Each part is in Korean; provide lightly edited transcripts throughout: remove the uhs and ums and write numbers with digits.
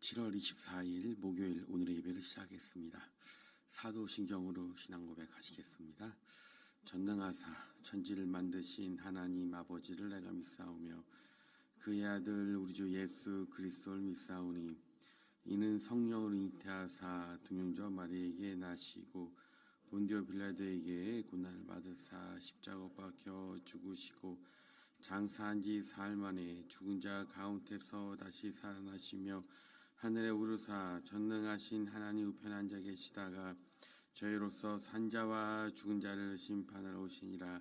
7월 24일 목요일 오늘의 예배를 시작하겠습니다. 사도신경으로 신앙 고백하시겠습니다. 전능하사 천지를 만드신 하나님 아버지를 내가 믿사오며 그의 아들 우리 주 예수 그리스도를 믿사오니 이는 성령으로 잉태하사 동정녀 마리아에게 나시고 본디오 빌라도에게 고난을 받으사 십자가 못 박혀 죽으시고 장사한 지 사흘 만에 죽은 자 가운데서 다시 살아나시며 하늘에 오르사 전능하신 하나님 우편에 앉아 계시다가 저희로서 산자와 죽은 자를 심판하러 오시니라.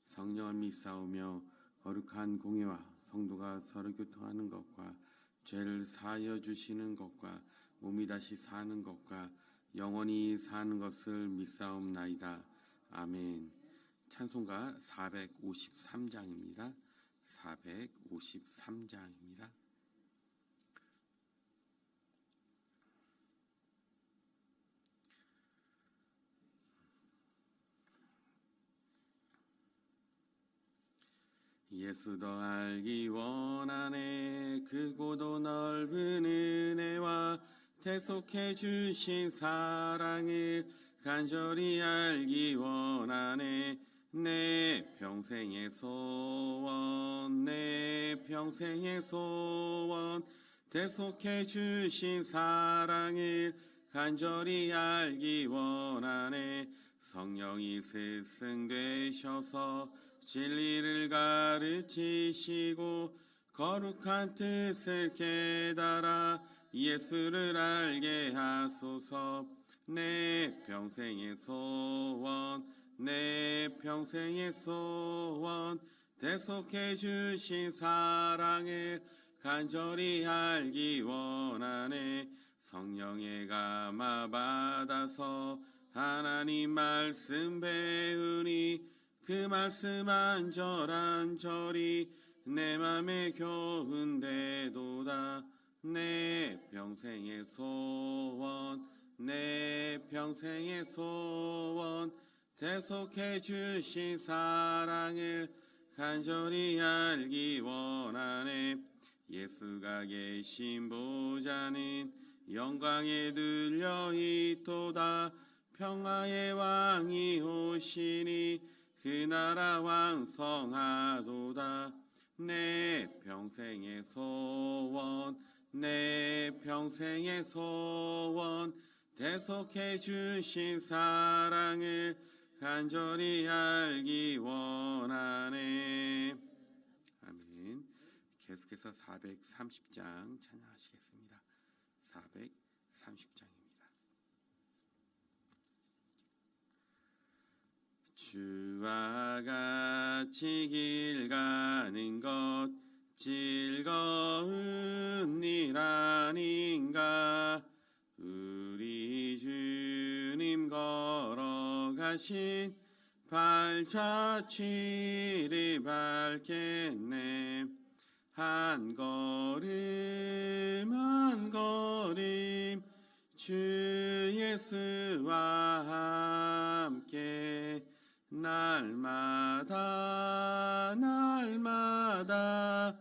성령을 믿사오며 거룩한 공회와 성도가 서로 교통하는 것과 죄를 사하여 주시는 것과 몸이 다시 사는 것과 영원히 사는 것을 믿사옵나이다. 아멘. 찬송가 453장입니다. 453장입니다. 예수 더 알기 원하네. 크고도 넓은 은혜와 대속해 주신 사랑을 간절히 알기 원하네. 내 평생의 소원, 내 평생의 소원, 대속해 주신 사랑을 간절히 알기 원하네. 성령이 스승되셔서 진리를 가르치시고 거룩한 뜻을 깨달아 예수를 알게 하소서. 내 평생의 소원, 내 평생의 소원, 대속해 주신 사랑을 간절히 알기 원하네. 성령의 감화 받아서 하나님 말씀 배우니 그 말씀 한절한절이 내 맘에 교훈되도다. 내 평생의 소원, 내 평생의 소원, 대속해 주신 사랑을 간절히 알기 원하네. 예수가 계신 보좌는 영광에 들려 있도다. 평화의 왕이 오시니 그 나라 왕성하도다. 내 평생의 소원, 내 평생의 소원, 대속해 주신 사랑을 간절히 알기 원하네. 아멘. 계속해서 430장 찬양하시겠습니다. 430장입니다. 주와 같이 길 가는 것 즐거운 일 아닌가. 우리 주님 걸어가신 발자취를 밟겠네. 한 걸음 한 걸음 주 예수와 함께 날마다 날마다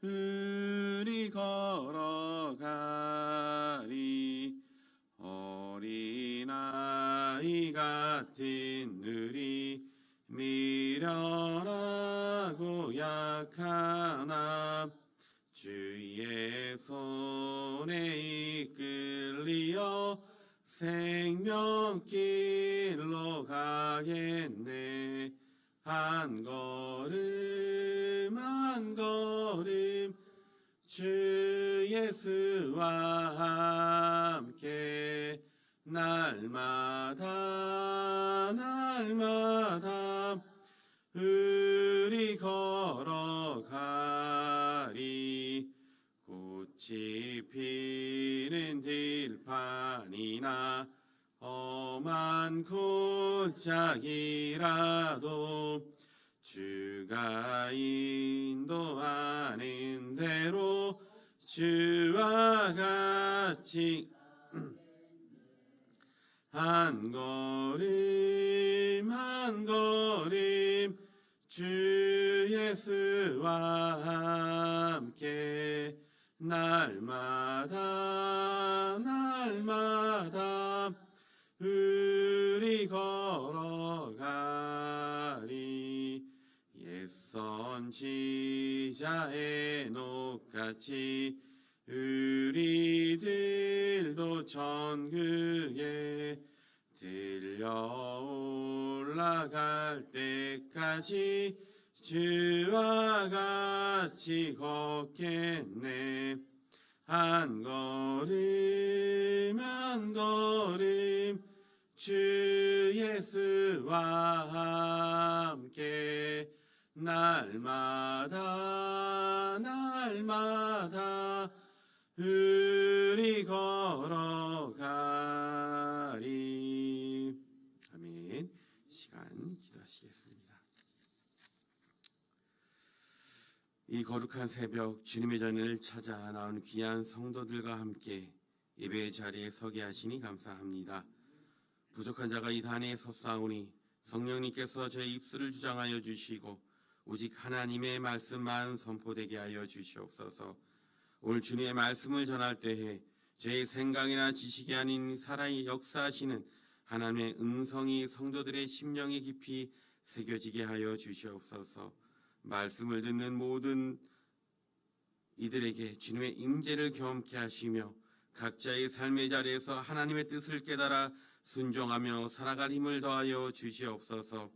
우리 걸어가리. 어린아이 같은 우리 미련하고 약하나 주의 손에 이끌리어 생명길로 가겠네. 한 걸음 한 걸음 주 예수와 함께 날마다 날마다 우리 걸어가리. 꽃이 피는 들판이나 험한 골짜기라도 주가 인도하는 대로 주와 같이 한 걸음 한 걸음 주 예수와 함께 날마다 날마다 우리 걸어가리. 옛선 지자의 녹같이 우리들도 천국에 들려 올라갈 때까지 주와 같이 걷겠네. 한 걸음 한 걸음 주 예수와 함께 날마다 날마다 우리 걸어가리. 아멘. 시간 기도하시겠습니다. 이 거룩한 새벽 주님의 전을 찾아 나온 귀한 성도들과 함께 예배의 자리에 서게 하시니 감사합니다. 부족한 자가 이 단에 섰사오니 성령님께서 저의 입술을 주장하여 주시고 오직 하나님의 말씀만 선포되게 하여 주시옵소서. 오늘 주님의 말씀을 전할 때에 제 생각이나 지식이 아닌 살아 역사하시는 하나님의 음성이 성도들의 심령에 깊이 새겨지게 하여 주시옵소서. 말씀을 듣는 모든 이들에게 주님의 임재를 경험케 하시며 각자의 삶의 자리에서 하나님의 뜻을 깨달아 순종하며 살아갈 힘을 더하여 주시옵소서.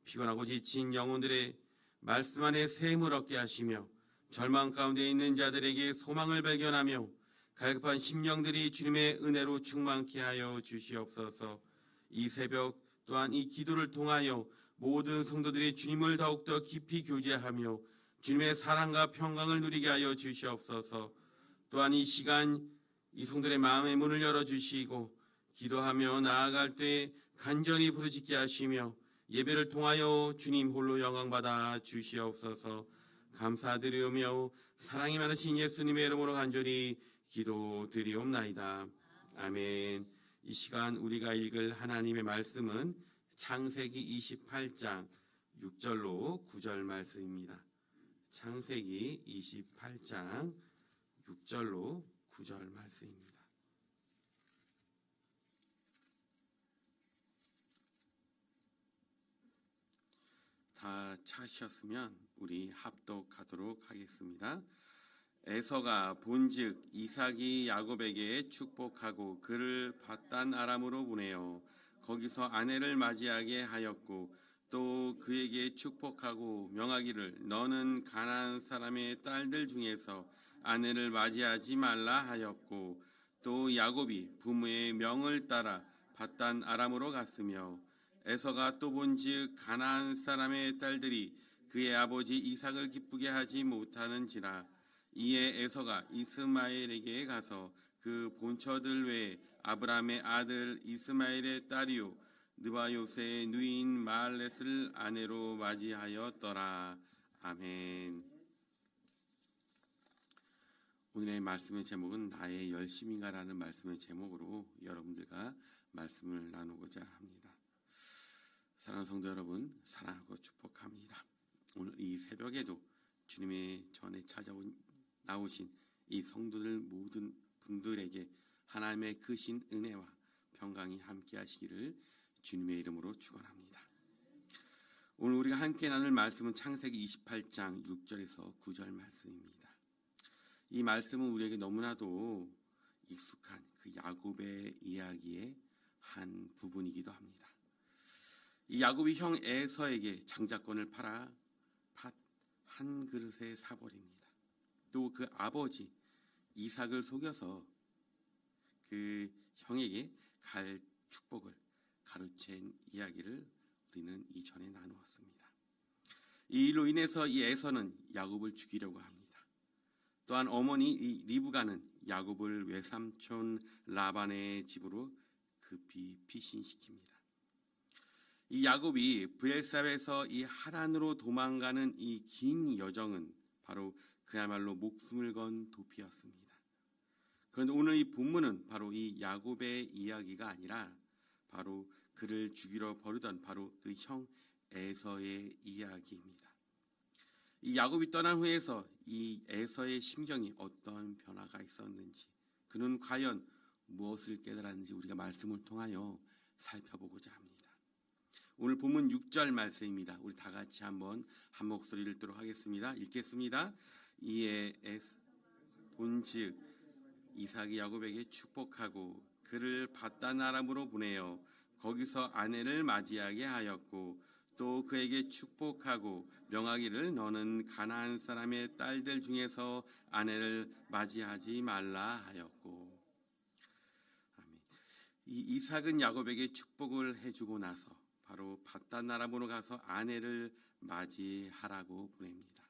피곤하고 지친 영혼들의 말씀 안에 새 힘을 얻게 하시며 절망 가운데 있는 자들에게 소망을 발견하며 갈급한 심령들이 주님의 은혜로 충만케 하여 주시옵소서. 이 새벽 또한 이 기도를 통하여 모든 성도들이 주님을 더욱더 깊이 교제하며 주님의 사랑과 평강을 누리게 하여 주시옵소서. 또한 이 시간 이 성도들의 마음의 문을 열어주시고 기도하며 나아갈 때 간절히 부르짖게 하시며 예배를 통하여 주님 홀로 영광받아 주시옵소서. 감사드리오며 사랑이 많으신 예수님의 이름으로 간절히 기도드리옵나이다. 아멘. 이 시간 우리가 읽을 하나님의 말씀은 창세기 28장 6절로 9절 말씀입니다. 창세기 28장 6절로 9절 말씀입니다. 다 찾으셨으면 우리 합독하도록 하겠습니다. 에서가 본즉 이삭이 야곱에게 축복하고 그를 밧단 아람으로 보내어 거기서 아내를 맞이하게 하였고 또 그에게 축복하고 명하기를 너는 가나안 사람의 딸들 중에서 아내를 맞이하지 말라 하였고 또 야곱이 부모의 명을 따라 밧단 아람으로 갔으며 에서가 또 본즉 가나안 사람의 딸들이 그의 아버지 이삭을 기쁘게 하지 못하는지라. 이에 에서가 이스마엘에게 가서 그 본처들 외에 아브라함의 아들 이스마엘의 딸이요 느바요스의 누이인 마알렛을 아내로 맞이하였더라. 아멘. 오늘의 말씀의 제목은 나의 열심인가라는 말씀의 제목으로 여러분들과 말씀을 나누고자 합니다. 사랑하는 성도 여러분, 사랑하고 축복합니다. 오늘 이 새벽에도 주님의 전에 나오신 이 성도들 모든 분들에게 하나님의 크신 은혜와 평강이 함께 하시기를 주님의 이름으로 축원합니다. 오늘 우리가 함께 나눌 말씀은 창세기 28장 6절에서 9절 말씀입니다. 이 말씀은 우리에게 너무나도 익숙한 그 야곱의 이야기의 한 부분이기도 합니다. 이 야곱이 형 에서에게 장자권을 팔아 팥 한 그릇에 사버립니다. 또 그 아버지 이삭을 속여서 그 형에게 갈 축복을 가로챈 이야기를 우리는 이전에 나누었습니다. 이 일로 인해서 이 에서는 야곱을 죽이려고 합니다. 또한 어머니 이 리브가는 야곱을 외삼촌 라반의 집으로 급히 피신시킵니다. 이 야곱이 브엘사베에서 이 하란으로 도망가는 이 긴 여정은 바로 그야말로 목숨을 건 도피였습니다. 그런데 오늘 이 본문은 바로 이 야곱의 이야기가 아니라 바로 그를 죽이러 버리던 바로 그 형 에서의 이야기입니다. 이 야곱이 떠난 후에서 이 에서의 심경이 어떤 변화가 있었는지, 그는 과연 무엇을 깨달았는지 우리가 말씀을 통하여 살펴보고자 합니다. 오늘 본문 6절 말씀입니다. 우리 다 같이 한번 한 목소리를 읽도록 하겠습니다. 읽겠습니다. 이에 본즉 이삭이 야곱에게 축복하고 그를 밧단 아람으로 보내어 거기서 아내를 맞이하게 하였고, 또 그에게 축복하고 명하기를 너는 가나안 사람의 딸들 중에서 아내를 맞이하지 말라 하였고. 아멘. 이 이삭은 야곱에게 축복을 해주고 나서 바로 밧단 아람으로 가서 아내를 맞이하라고 보냅니다.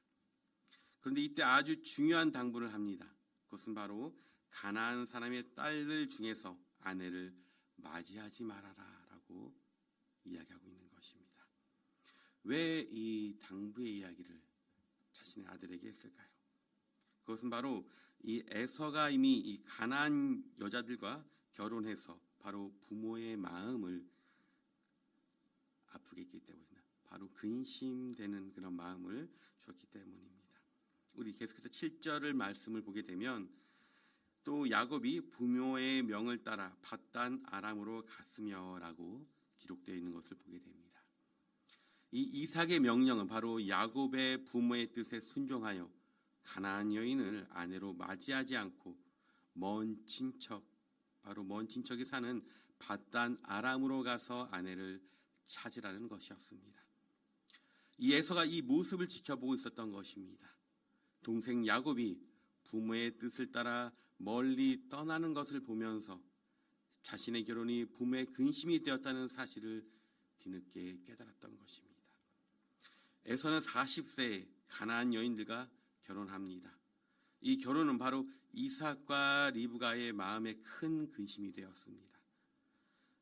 그런데 이때 아주 중요한 당부를 합니다. 그것은 바로 가나안 사람의 딸들 중에서 아내를 맞이하지 말아라라고 이야기하고 있는 것입니다. 왜 이 당부의 이야기를 자신의 아들에게 했을까요? 그것은 바로 이 에서가 이미 이 가나안 여자들과 결혼해서 바로 부모의 마음을 아프게 했기 때문입니다. 바로 근심되는 그런 마음을 주었기 때문입니다. 우리 계속해서 7절을 말씀을 보게 되면 또 야곱이 부모의 명을 따라 밧단 아람으로 갔으며라고 기록되어 있는 것을 보게 됩니다. 이 이삭의 명령은 바로 야곱의 부모의 뜻에 순종하여 가나안 여인을 아내로 맞이하지 않고 먼 친척, 바로 먼 친척이 사는 밧단 아람으로 가서 아내를 찾으라는 것이었습니다. 이 에서가 이 모습을 지켜보고 있었던 것입니다. 동생 야곱이 부모의 뜻을 따라 멀리 떠나는 것을 보면서 자신의 결혼이 부모의 근심이 되었다는 사실을 뒤늦게 깨달았던 것입니다. 에서는 40세에 가나안 여인들과 결혼합니다. 이 결혼은 바로 이삭과 리브가의 마음에 큰 근심이 되었습니다.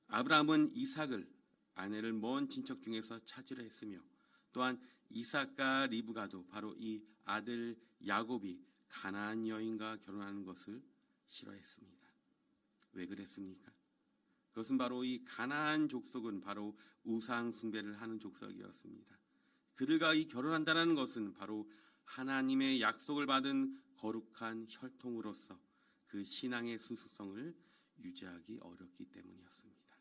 아브라함은 이삭을 아내를 먼 친척 중에서 찾으려 했으며, 또한 이삭과 리브가도 바로 이 아들 야곱이 가나안 여인과 결혼하는 것을 싫어했습니다. 왜 그랬습니까? 그것은 바로 이 가나안 족속은 바로 우상 숭배를 하는 족속이었습니다. 그들과 이 결혼한다는 것은 바로 하나님의 약속을 받은 거룩한 혈통으로서 그 신앙의 순수성을 유지하기 어렵기 때문이었습니다.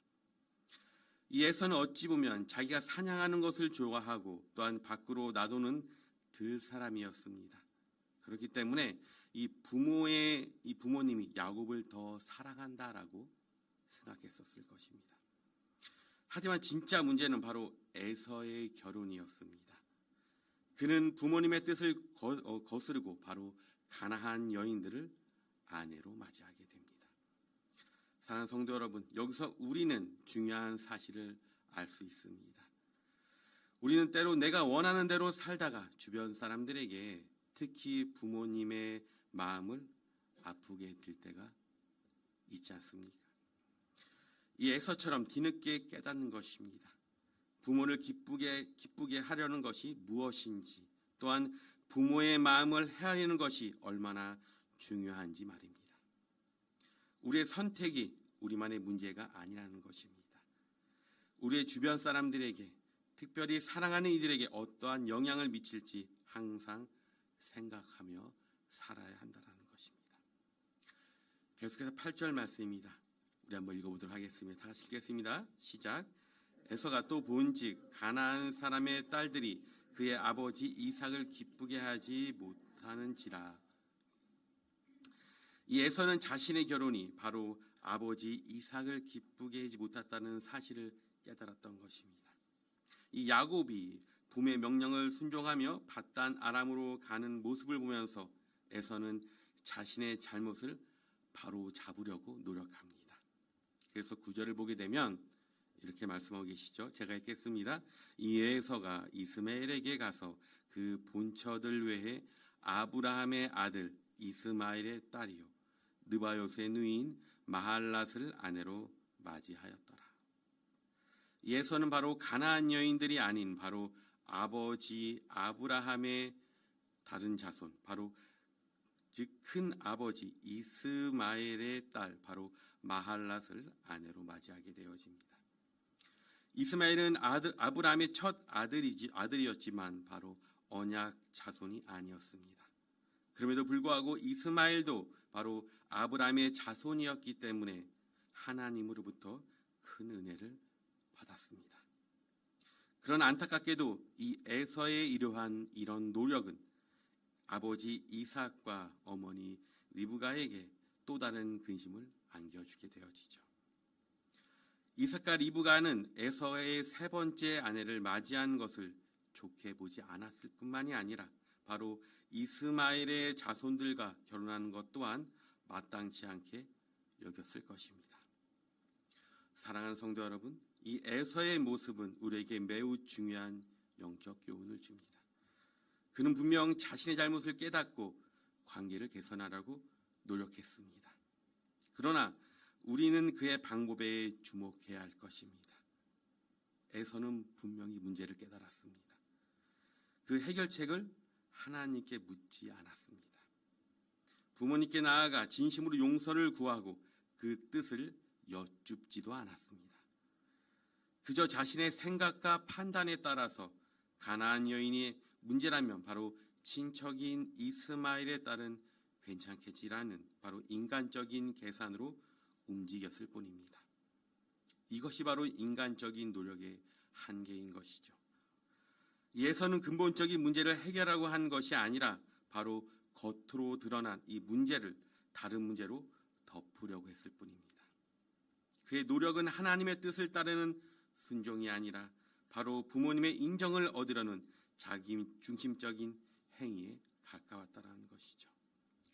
이 에서는 어찌 보면 자기가 사냥하는 것을 좋아하고 또한 밖으로 나도는 들 사람이었습니다. 그렇기 때문에 이 부모님이 야곱을 더 사랑한다라고 생각했었을 것입니다. 하지만 진짜 문제는 바로 에서의 결혼이었습니다. 그는 부모님의 뜻을 거스르고 바로 가나안 여인들을 아내로 맞이하게 됩니다. 사랑하는 성도 여러분, 여기서 우리는 중요한 사실을 알 수 있습니다. 우리는 때로 내가 원하는 대로 살다가 주변 사람들에게, 특히 부모님의 마음을 아프게 될 때가 있지 않습니까? 이 에서처럼 뒤늦게 깨닫는 것입니다. 부모를 기쁘게 하려는 것이 무엇인지, 또한 부모의 마음을 헤아리는 것이 얼마나 중요한지 말입니다. 우리의 선택이 우리만의 문제가 아니라는 것입니다. 우리의 주변 사람들에게, 특별히 사랑하는 이들에게 어떠한 영향을 미칠지 항상 생각하며 살아야 한다는 것입니다. 계속해서 8절 말씀입니다. 우리 한번 읽어보도록 하겠습니다. 다 같이 읽겠습니다. 시작. 에서가 또 본즉 가나안 사람의 딸들이 그의 아버지 이삭을 기쁘게 하지 못하는지라. 이 에서는 자신의 결혼이 바로 아버지 이삭을 기쁘게 하지 못했다는 사실을 깨달았던 것입니다. 이 야곱이 부모의 명령을 순종하며 밧단 아람으로 가는 모습을 보면서 에서는 자신의 잘못을 바로 잡으려고 노력합니다. 그래서 9절을 보게 되면 이렇게 말씀하고 계시죠. 제가 읽겠습니다. 이 에서가 이스마엘에게 가서 그 본처들 외에 아브라함의 아들 이스마엘의 딸이요 느바요스의 누이인 마할랏을 아내로 맞이하였더라. 이 에서는 바로 가나안 여인들이 아닌 바로 아버지 아브라함의 다른 자손, 바로 즉 큰 아버지 이스마엘의 딸 바로 마할랏을 아내로 맞이하게 되어집니다. 이스마엘은 아브라함의 첫 아들이었지만 바로 언약 자손이 아니었습니다. 그럼에도 불구하고 이스마엘도 바로 아브라함의 자손이었기 때문에 하나님으로부터 큰 은혜를 받았습니다. 그러나 안타깝게도 이 에서의 이런 노력은 아버지 이삭과 어머니 리브가에게 또 다른 근심을 안겨주게 되어지죠. 이삭과 리브가는 에서의 세 번째 아내를 맞이한 것을 좋게 보지 않았을 뿐만이 아니라 바로 이스마엘의 자손들과 결혼하는 것 또한 마땅치 않게 여겼을 것입니다. 사랑하는 성도 여러분, 이 에서의 모습은 우리에게 매우 중요한 영적 교훈을 줍니다. 그는 분명 자신의 잘못을 깨닫고 관계를 개선하려고 노력했습니다. 그러나 우리는 그의 방법에 주목해야 할 것입니다. 에서는 분명히 문제를 깨달았습니다. 그 해결책을 하나님께 묻지 않았습니다. 부모님께 나아가 진심으로 용서를 구하고 그 뜻을 여쭙지도 않았습니다. 그저 자신의 생각과 판단에 따라서 가나안 여인의 문제라면 바로 친척인 이스마엘에 따른 괜찮겠지라는 바로 인간적인 계산으로 움직였을 뿐입니다. 이것이 바로 인간적인 노력의 한계인 것이죠. 에서는 근본적인 문제를 해결하고 한 것이 아니라 바로 겉으로 드러난 이 문제를 다른 문제로 덮으려고 했을 뿐입니다. 그의 노력은 하나님의 뜻을 따르는 순종이 아니라 바로 부모님의 인정을 얻으려는 자기 중심적인 행위에 가까웠다는 것이죠.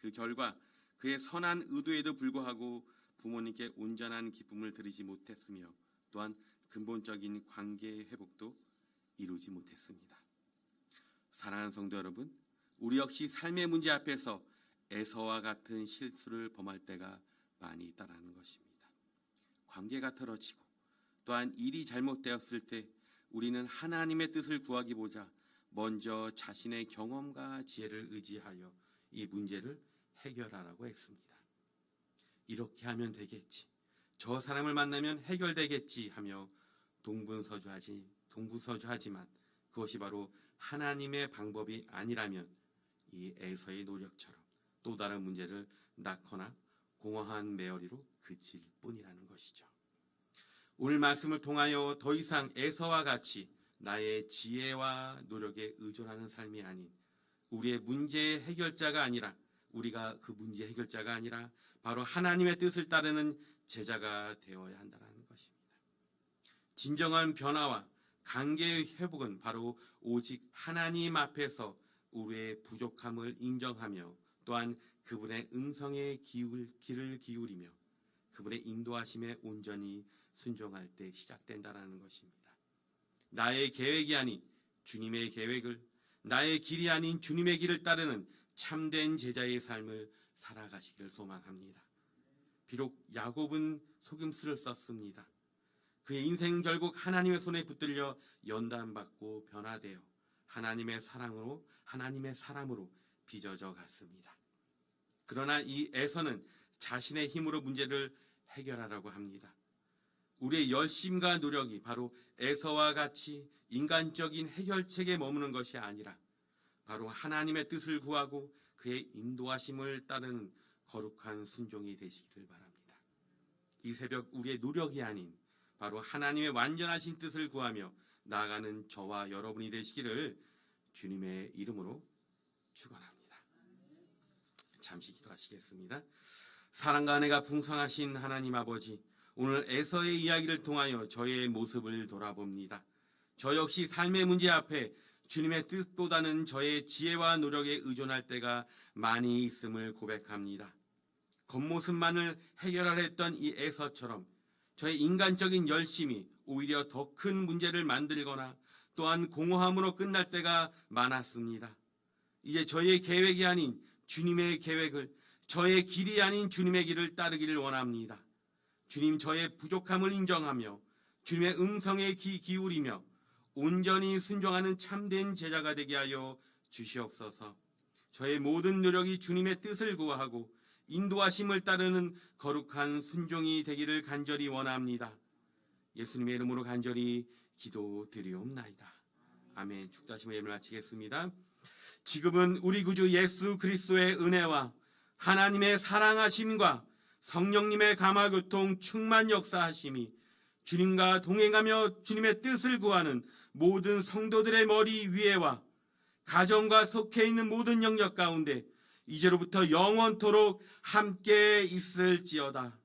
그 결과 그의 선한 의도에도 불구하고 부모님께 온전한 기쁨을 드리지 못했으며 또한 근본적인 관계의 회복도 이루지 못했습니다. 사랑하는 성도 여러분, 우리 역시 삶의 문제 앞에서 에서와 같은 실수를 범할 때가 많이 있다는 것입니다. 관계가 틀어지고 또한 일이 잘못되었을 때 우리는 하나님의 뜻을 구하기보다 먼저 자신의 경험과 지혜를 의지하여 이 문제를 해결하라고 했습니다. 이렇게 하면 되겠지, 저 사람을 만나면 해결되겠지 하며 동부서주하지만 그것이 바로 하나님의 방법이 아니라면 이 에서의 노력처럼 또 다른 문제를 낳거나 공허한 메어리로 그칠 뿐이라는 것이죠. 오늘 말씀을 통하여 더 이상 에서와 같이 나의 지혜와 노력에 의존하는 삶이 아닌 우리의 문제의 해결자가 아니라 우리가 그 문제 해결자가 아니라 바로 하나님의 뜻을 따르는 제자가 되어야 한다는 것입니다. 진정한 변화와 관계의 회복은 바로 오직 하나님 앞에서 우리의 부족함을 인정하며 또한 그분의 음성에 귀를 기울이며 그분의 인도하심에 온전히 순종할 때 시작된다는 것입니다. 나의 계획이 아닌 주님의 계획을, 나의 길이 아닌 주님의 길을 따르는 참된 제자의 삶을 살아가시기를 소망합니다. 비록 야곱은 속임수를 썼습니다. 그의 인생 결국 하나님의 손에 붙들려 연단받고 변화되어 하나님의 사람으로 빚어져 갔습니다. 그러나 이 에서는 자신의 힘으로 문제를 해결하라고 합니다. 우리의 열심과 노력이 바로 에서와 같이 인간적인 해결책에 머무는 것이 아니라 바로 하나님의 뜻을 구하고 그의 인도하심을 따르는 거룩한 순종이 되시기를 바랍니다. 이 새벽 우리의 노력이 아닌 바로 하나님의 완전하신 뜻을 구하며 나아가는 저와 여러분이 되시기를 주님의 이름으로 축원합니다. 잠시 기도하시겠습니다. 사랑과 은혜가 풍성하신 하나님 아버지, 오늘 에서의 이야기를 통하여 저의 모습을 돌아봅니다. 저 역시 삶의 문제 앞에 주님의 뜻보다는 저의 지혜와 노력에 의존할 때가 많이 있음을 고백합니다. 겉모습만을 해결하려 했던 이 에서처럼 저의 인간적인 열심이 오히려 더 큰 문제를 만들거나 또한 공허함으로 끝날 때가 많았습니다. 이제 저의 계획이 아닌 주님의 계획을, 저의 길이 아닌 주님의 길을 따르기를 원합니다. 주님, 저의 부족함을 인정하며 주님의 음성에 귀 기울이며 온전히 순종하는 참된 제자가 되게 하여 주시옵소서. 저의 모든 노력이 주님의 뜻을 구하고 인도하심을 따르는 거룩한 순종이 되기를 간절히 원합니다. 예수님의 이름으로 간절히 기도드리옵나이다. 아멘. 축도하시며 예배를 마치겠습니다. 지금은 우리 구주 예수 그리스도의 은혜와 하나님의 사랑하심과 성령님의 감화교통 충만 역사하심이 주님과 동행하며 주님의 뜻을 구하는 모든 성도들의 머리 위에와 가정과 속해 있는 모든 영역 가운데 이제로부터 영원토록 함께 있을지어다.